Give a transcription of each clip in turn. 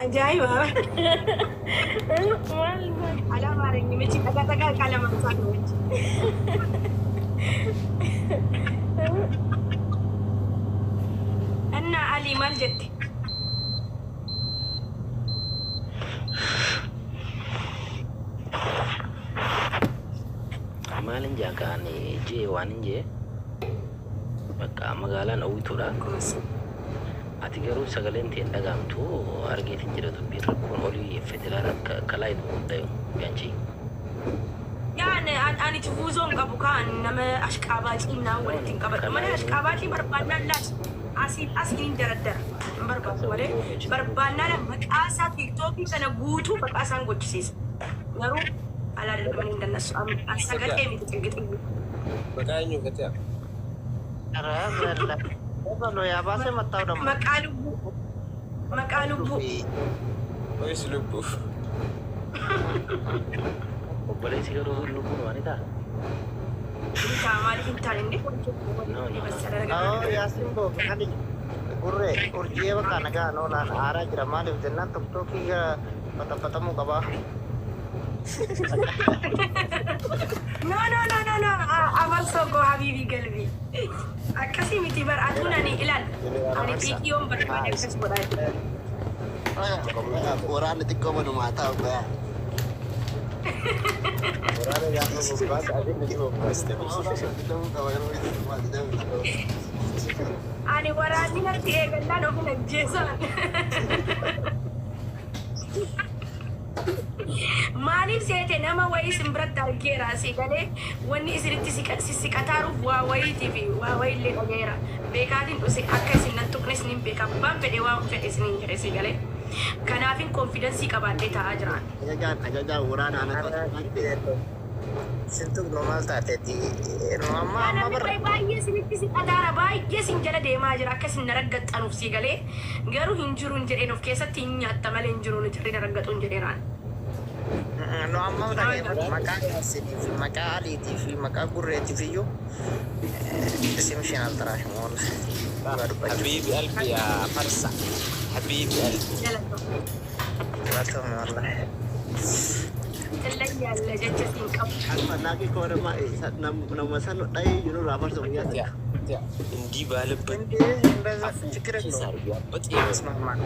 Ajaa'iba! Ala maareenyi miti dhagaa qalama isaa wajji. Anna Ali maal jette? Maalin jaakaan jee waan hin jee bakka magaalaan hawwituudha. Ati garuu sagaleen ta'e dhagaamtu argeetiin jira dubbii rakkoon olii federaal akka laayit hundaa'u yaanchi. Yaan ani tifuuzoon qabu kaan nama ashqaabaacii naa walitti qabadhu malee ashqaabaacii barbaannaan laata asiin daraddara hin barbaadu malee barbaannaan maqaa isaa tiiktookii kana guutuu maqaa isaan gochisiisa garuu alaa darbaman hin dandasu sagalee miti xinqixinni. Maqaa eenyu gatea? Kalau ya bahasa matau dong. Maqaa lubbuu. Ois lubbuu. Obboleessi garuu lubbuun wanita. Bitaa maaliif hin taane inni? Yaasin boo kali gurre urjii bakka nagaa noolaan aaraa jira maaliif jennaan tokkokkii fatafatamuu qaba. No. Abang soko Habibi Galbi. Akasih miti beratun ani ilal. Ani pikiom berpada kes berada. Orang nanti kau mana mata apa? Orang yang aku buat ada nanti buat step. Kita kau yang itu buat kita. Ani warani nanti egalan aku nak Jason. Maaliif seete nama wayii simbiratti argeera asii galee wanni isinitti siqataaruuf waa wayiitii fi waa wayiillee dhageera beekaatiin dhuse akka isin nan tuqnes nin beeka abbaan fedhe waan fedhe isiniin jedhe asii galee kanaafin konfidensii qabaadhee taa'aa jiraan. Ajajaa waraana ana qabu. Sintu normal taateeti. Namni baay'ee isinitti siqataara baay'ee sin jala deemaa jira akka isin naraggaxanuuf sii galee garuu hin jiruun jedheen of keessatti hin nyaatta malee hin jiruun jirri naraggaxuun jedheeraan. No amma udah maka sini maka Ali TV maka Gurre TV yo isim channel terakhir mall Habibi Albi ya Farsa Habibi Albi betul wallah Telanya lah jadi singkap. Apa lagi kau nama nama sana day you know rapper so ya. Indi balebet. Fikir itu. Betul. Semangat.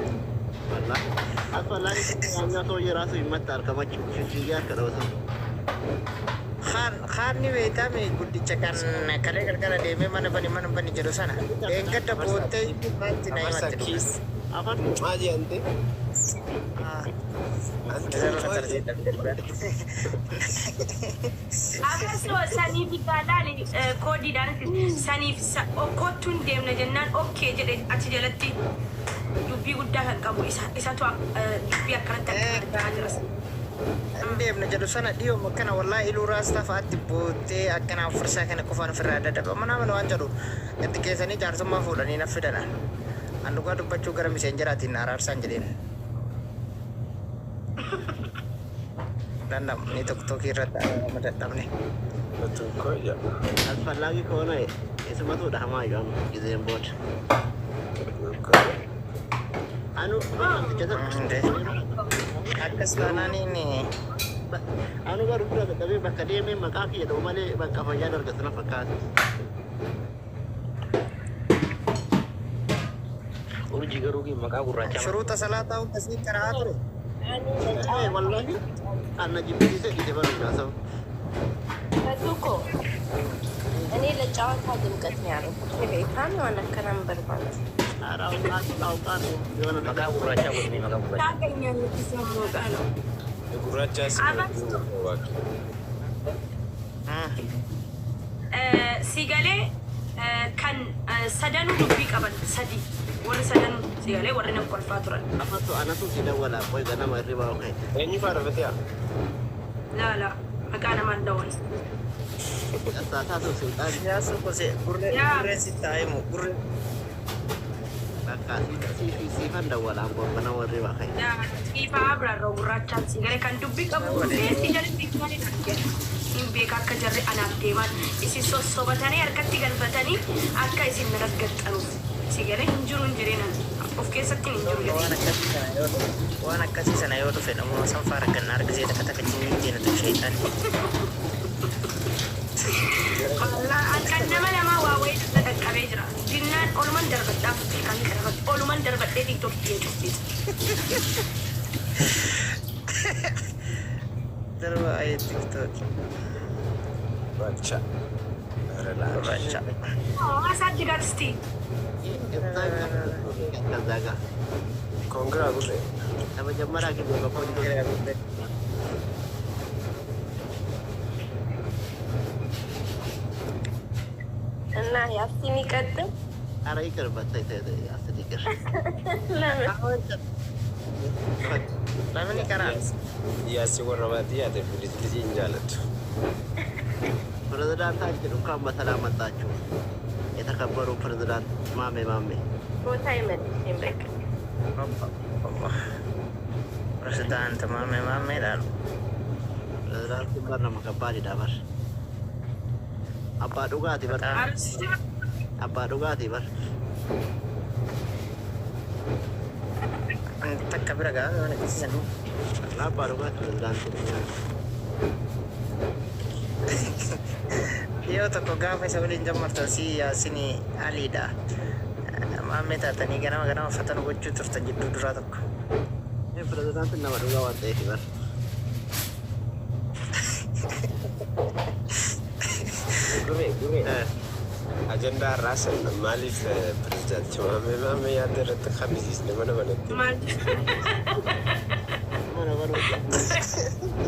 Wallah. Apa lagi hanya tu je rasa imatar kamu cucian kalau tu. Khan ni beta me guddichakan kale kala deme mana bani jero sana. Engkat bote mati naik mati. Apa Aji ante. Apa so sanifikadhaan koodiidhaan saniif kottuun deemna jennaan okkee jedhe achi jalatti dubbii guddaa kan qabu isatu dubbii akkanatti akka jiras. Deemna jedhu sana dhiyoo makkana wallahi iluu raastaa fa'aatti bootee akkanaa fursaa kana qofaan ofirraa dadhaba mana waan jedhu itti keessanii jaarsummaa fuudhanii na fidadhaan. Andugaa dubbachuu gara miseenjeraatiin araarsaan jedheen. Dandam ni tok irratti madadamne. Betul kau ya. Apa lagi kau na semua tu dah ramai kan gitu yang buat. Anu kita Akas kanan ini. Anu baru pula tapi bakal dia memang kaki ada umale bakal fajar ke sana fakat. Urji garugi maka gurracha. Syuruta salata kasih karaatu. Wallahi anak jibril itu di depan kasau. Betuko. Ini ለጨዋታ ድምቀት ነው ያደረኩት። ቤታን ነው አነከረም በርባል Arau tahu kan gimana maka gurracha gini maka gurracha. Taaganyaan semua kalau. Guracha Sigalee kan sadanu dubbii qaban sadi warri sadanu sigalee warri nama kolfaa turan. apa tu anak tu tidak wala kau gana mari bawa kai. Ini pada betul ya. Lala maqaa namaan dhawan. Satu sultan Ya suko si gurre si taimu gurre. bakal si kan dah wala kau gana mari bawa kai. Ifaa abiraarra gurraachaan sigalee kan dubbii qabu sigalee biqilanii argina. Hin beeka akka jarri anaaf deeman isin sossobatanii harkatti galfatanii akka isin naraggaxxanuuf sigalee hin jiru hin jireenan. of keessatti hin jiru. Waan akkasii sana yoo dhufe namoota sanfaa rakkanna argisee takka takka cimii jeenatu sheetan. Kan nama lamaa waa wayii qaqqabee jira. Jinnaan oluman darbadhaa fuutee kan darbadhu. Oluman darbadhee tiktokii jechuudha. Darba ayee tiktokii. Bacha. Bacha. Asaat jigaatisti. Kazaga. Kongra gurre. Nama jemmara gitu bapak. እና ያሲን ይቀጥል። Ara ikar batai teh asli ikar. ለምን Lalu ni karas. Iya si warna mati ada kulit kecil jalan. ፕሬዝዳንታችን እንኳን በሰላም መጣችሁ። የተከበሩ ፕሬዝዳንት ማሜ ቦታ ይመልሽኝ በቃ Allah. President mame lalu. ፕሬዝዳንት ሲባል ነው ከባድ ይዳበር። አባ ዱጋት ይበር አባ ዱጋት ይበር Takka bira gaa mana kesan. አባ ዱጋት ፕሬዝዳንት Yoo tokko gaafa isa waliin jammartan si yaasini aliidha. Maammee taatanii ganama uffatan gochuu turtan jidduu duraa tokko. ፕሬዝዳንት nama dhugaa waan ta'eef ይበር Gurre. Agenda rasa malif president cuma memang ada retak habis ni mana.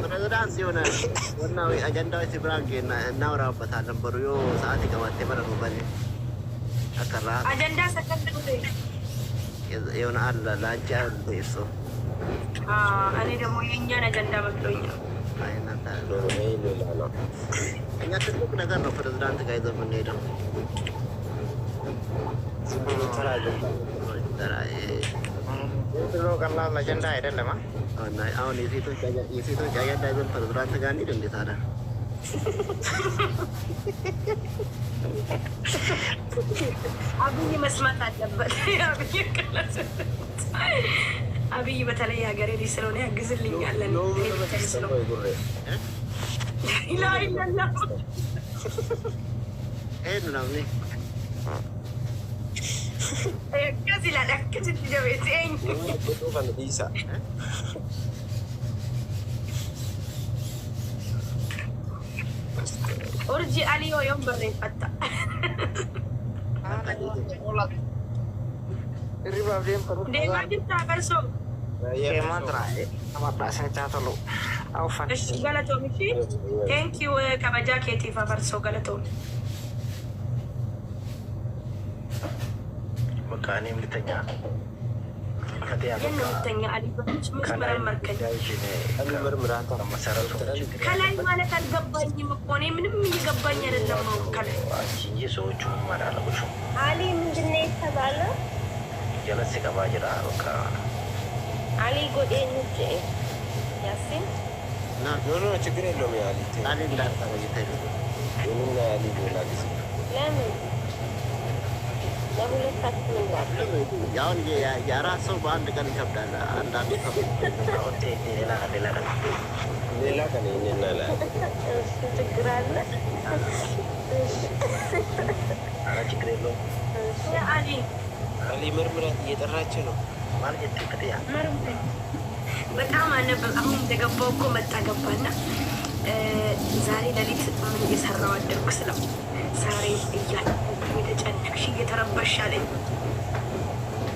ፕሬዝዳንት ሲሆነ ዋናው አጀንዳው ሲብራንክ እናወራበታለን። በሩዮ ሰዓት ይገባቴ ማለት ነው። በኔ አከራ አጀንዳ ሰከንድ ነው። የሆነ አለ ላንቺ አለ እሱ እኔ ደግሞ የኛን አጀንዳ መስሎኝ ነው። አይናታ ሌላ ነው። እኛ ትልቅ ነገር ነው ፕሬዝዳንት ጋር ይዘን የምንሄደው። Dulu kalau legenda አይደለም አሁን የሴቶች አጀንዳ ይዘን ፕሬዝዳንት ጋር እንሂድ እንዴት አለ አብይ መስማት አለበት። አብይ በተለይ ሀገሬ ልጅ ስለሆነ ያግዝልኛል። ይሄን ነው እኔ ከዚህ ላይ ከዚህ ጀቤት ኦርጂ አሊዮ ዮም በሬ ፈታ Riba dia perlu. ደማ ድምታ በርሶ Mantra. Sama tak saya catat lu. Aufan. እሺ ገለቶም እሺ ቴንክ ዩ ከበጃ ኬቲፋ በርሶ ገለቶም በቃ እኔም ልተኛ። የምተኛ አሊ በች መስመር መርከኝ መሰረቱ ከላይ ማለት አልገባኝም እኮ እኔ ምንም እየገባኝ አይደለም ነው ከላይ እንጂ ሰዎቹ ማዳለቁሽም አሊ ምንድነው የተባለው? ጀለስ ገባ ጅራ በቃ አሊ ጎዴንቼ ያሲን ኖ ችግር የለውም። ያሊ አሊ እንዳታረጊ ምንና ያሊ ሌላ ጊዜ ለምን ለሁለታችን እንዳለ ያውን የአራት ሰው በአንድ ቀን ይከብዳል። አንዳንድ ሰው ሌላ ቀን ይህንና ላ እሱ ችግር አለ። ኧረ ችግር የለውም። አሊ አሊ ምርምራት እየጠራች ነው ማለት የትክትያ በጣም አነበብ አሁን እንደገባው እኮ መጣ ገባና ዛሬ ለሊት ምን እየሰራው አደርኩ ስለው ዛሬ እያለ የተጨነቅሽ እየተረበሽ አለኝ።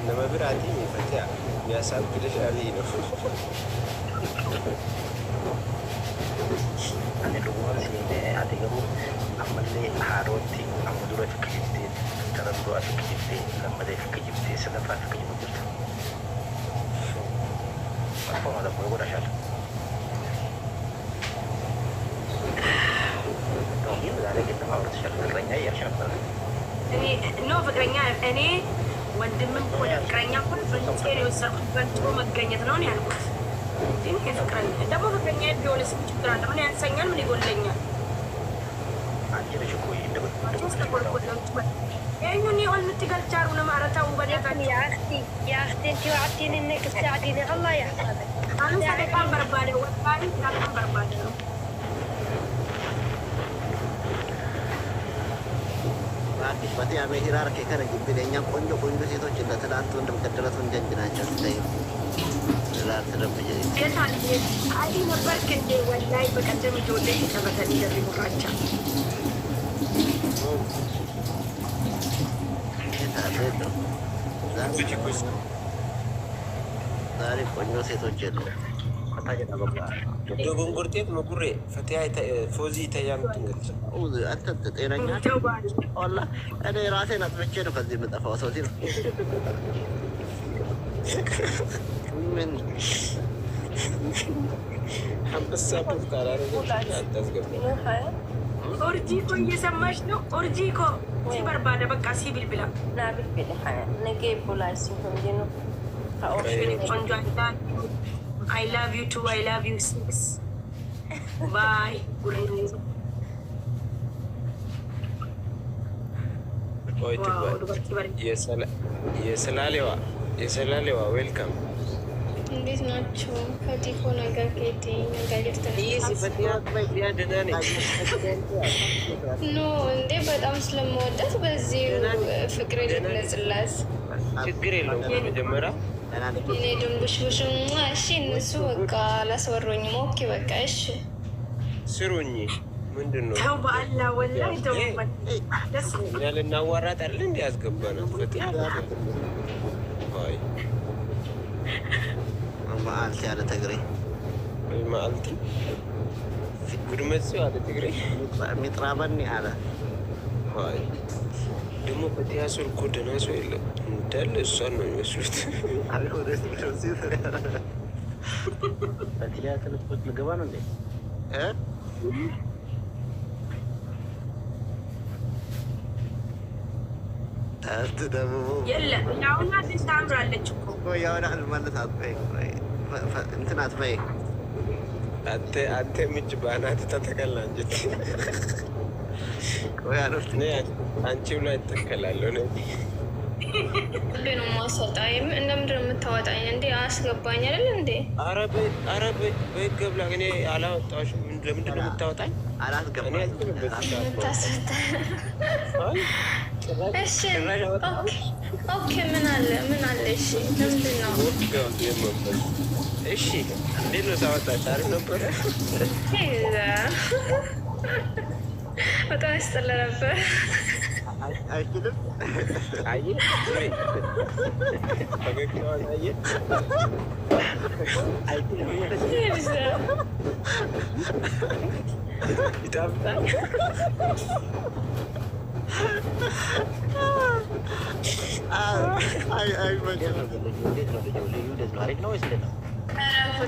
ለመብራቴ ፈቲያ የሚያሳብድሽ አሊ ነው። ani dhuguman siine ati garuu ammallee haadhootti amma dura fikka jirtee taran duraa fikka jirtee lammadee fikka jirtee sadaffaa fikka jirtu jirta akkuma tokko godhashaal ግን ዛሬ ግን ማውራት ፍቅረኛ እያልሽ ነበር። ኖ ፍቅረኛ እኔ ወንድምም ሆነ ፍቅረኛ እኮ ፍንጭን የወሰድኩት በልጦ መገኘት ነው ያልኩት። ግን ፍቅረኛ ደግሞ ፍቅረኛ ቢሆንስ ምን ችግር አለ? ምን ያንሰኛል? ምን ይጎለኛል? يعني قلت تقلتار ونمارته وبدأت يا أختي أنت وعدتيني إنك تساعديني الله يحفظك. أنا ساعدك كم بربادة والله كم بربادة. Berarti ame hierarki karena gimana konjo itu cinta terlantu untuk keterlaluan janjian jantai. Terlalu menjadi. Kita ni, ada nampak kende walai berkata menjadi kita bertani dari muraja. Kita ada tu. Dari konjo itu jenuh. Katanya nak apa? Dua gurtiap magure. Fatihah Fauzi tayang tinggal. Oh, anta terangnya. Allah, ada rasa nak macam apa sih minta Fauzi? Men. Hampir satu karar itu atas gak. Orjiko እየሰማሽ ነው? ኦርጂኮ ሲበርባደ በቃ ሲብል ብላ ና ቢል ሀያ ነገ ቦላል ሲሆን ነው ቆንጆ I love you too. I love you sis. Bye. የሰላሌዋ ዌልካም እንዴት ናቸው? ከዲኮ ነገር ከየትኝ ኖ እንዴ በጣም ስለምወዳት በዚህ ፍቅር ልግለጽላት። ችግር የለውም። መጀመሪያ እኔ ድንቡሽቡሽ እሺ፣ እነሱ በቃ አላስወሩኝም። ኦኬ በቃ እሺ ስሩኝ። ምንድን ነው ተው በአላ ወላሂ ተው። ደስ እኛ ልናዋራት አለ እንዲ ያስገባናል። አይ መዓልቲ ያለ ትግሬ መዓልቲ ጉድመት አለ ትግሬ ሚጥራበኒ አለ። አይ ደግሞ ፈቲያ ሱር እኮ ደህና ሰው የለም እንዳለ እሷን ነው የሚመስሉት። ፈቲያ ትልቁት ልገባ ነው እንዴ? የለም ያውና ታምራለች እኮ ያውና ማለት አትበይ እንትን አትበይ። አንተ ምንጭ ባናት ተተከላ እንጂ አንቺው ላይ ተከላለሁ ነው ነው ማስወጣኝ። እንደምንድን ነው የምታወጣኝ እንዴ? አስገባኝ አይደል እንዴ? ኧረ በይገብላ እኔ አላወጣሁሽም። ለምንድን ነው የምታወጣኝ? አላስገባኝ እሺ ኦኬ ምን አለ? እሺ ለምንድን ነው? እሺ እንዴት ነው ሳወጣሽ? አሪፍ ነበረ። በጣም ያስጠላ ነበር። አይችልም። አየህ ፈገግታዋን አየህ? አይችልም ይጣፍጣል።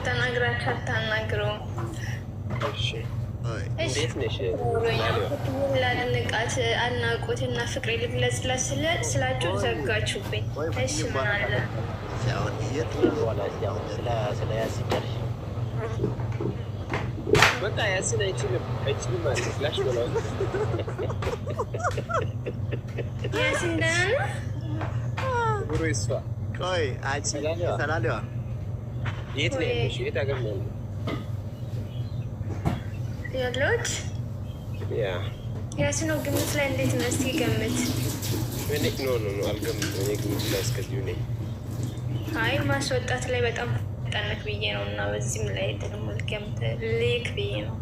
ተናግራችሁ አታናግሩም። እንዴት ነሽ? ላድንቃት አድናቆት እና ፍቅሬ ልግለጽላት ስላችሁ ዘጋችሁብኝ። እሺ ምን አለ? በቃ ያስን አይችልም አለ ስላሽ በላው ያሲን ደህና ነው? ብሩ ይስፋ ቆይ አንቺ ሰላሌዋ የት ነው ያለሽው? የት አገር ነው ያለሁት? ያ ያሲን ነው ግምት ላይ እንዴት ነው? እስኪ ገምት። እኔ ኖ አልገምትም። እኔ ግምት ላይ እስከዚሁ ነኝ። አይ ማስወጣት ላይ በጣም ጠነክ ብዬ ነው እና በዚህም ላይ ደግሞ ልገምት ልክ ብዬ ነው።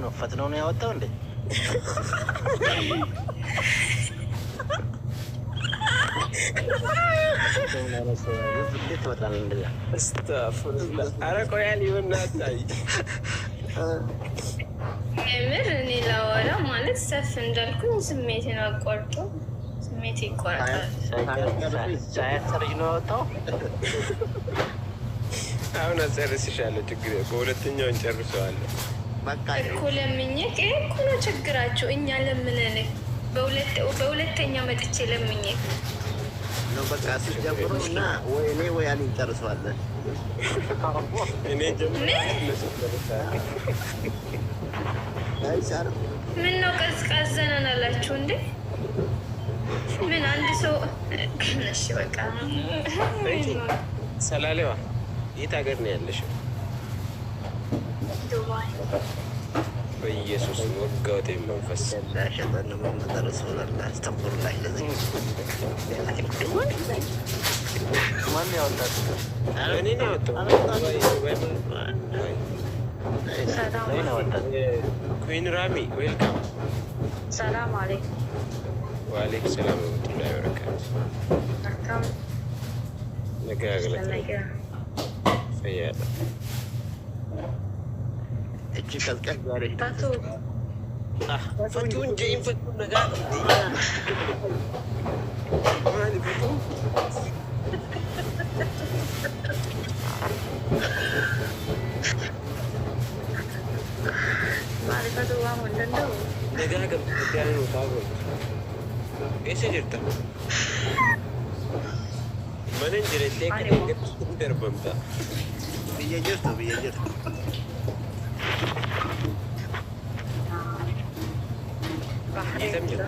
ነው ፈትነው ነው ያወጣው እንዴ? ኧረ ቆይ ሊሆን አታይ የምር እኔ ላወራ ማለት ሰፍ እንዳልኩኝ ስሜቴን አቋርጦ ስሜቴ ይቆረጣል። ሳያሰርጅ ነው ያወጣው። አሁን አጨርስሻለሁ። ችግር በሁለተኛው እንጨርሰዋለን። በቃ እኮ ለምኜክ እኮ ነው ችግራችሁ። እኛ ለምነንክ በሁለተኛ መጥቼ ለምኜክ ነው በቃ ሲጀምሩ እና ወይ እኔ ወይ አንቺ እንጨርሰዋለን። እኔ ጀምሮ አይቻልም። ምን ነው ቀዝቃዘናን አላችሁ እንዴ? ምን አንድ ሰው እሺ በቃ ሰላሌዋ የት ሀገር ነው ያለሽ? ዱባይ። በኢየሱስ ወጋውት መንፈስ ሸጠን መመጠ ረሱላላ አስተምሩላህ ለዚህ ማን ያወጣት? እኔ ነው ያወጣው። ኩዊን ራሚ ዌልካም። ሰላም አለይኩም። ወአለይኩም ሰላም ወራህመቱላሂ ወበረካቱ። መልካም ነገ አገለግል ነገ ፈያለ እቺ ቀዝቀዝ ያለች ታቱ ፈቱ እንጂ ፈቱ ነገ ማን ፈቱ ማሪፈቱ ዋም እንደው ነገ አገለግል ነው ታው ऐसे jirta manen jirete kan darbamta biyya jirtu Isam jirta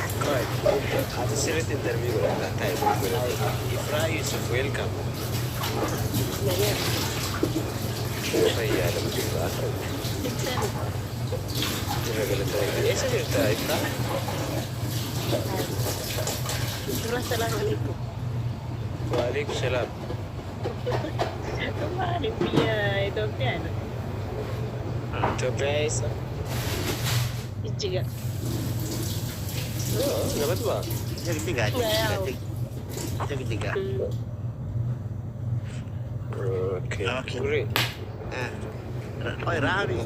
Ati sirriitti interview godhata taa'ee godhata Ifraa Yusuf welcome fayyadamu jirta jirra galata eessa jirta Ifraa Assalamu alaikum. waalaikum salaam Kemarin punya Ethiopia ada. Itoophiyaa eessa Juga. nama tua jigjiga okay great oh rabi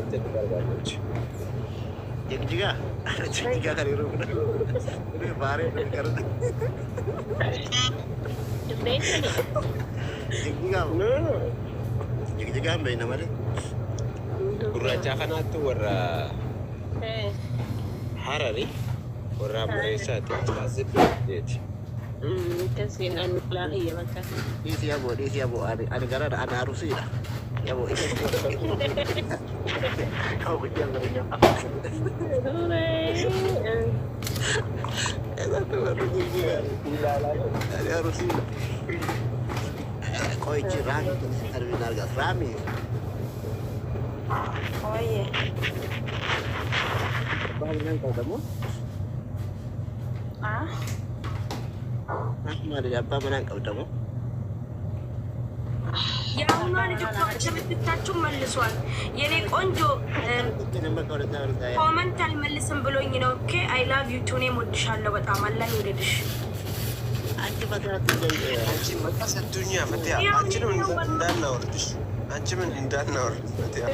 jigjiga kali rumah ini bare karena jigjiga ambil nama dia gurraacha kanaattu warra harari warra Amreessaati asib jeeti Kasih anu lari ya makan. di siapa ada gara ada arusi lah ya bu kau kejam katanya satu baru jigjiga ada arusi koi cirang terminal gas rame Oh iya. banyak kau kamu Ah? ada apa menangkap kamu የአሁኗ ልጅ እኮ ሸምትታችሁ መልሷል። የኔ ቆንጆ ኮመንት አልመልስም ብሎኝ ነው። ኦኬ አይ ላቭ ዩ ቱ እኔም እወድሻለሁ በጣም አላህ ይውደድሽ። አንቺ መጣስ ዱንያ ፈትያ አንቺንም እንዳናወርድሽ አንቺምን እንዳናወርድ ፈትያ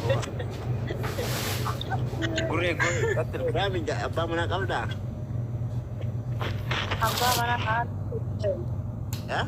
ጉሬ ቀጥል Rami apa menangkap dah Apa mana kan? ya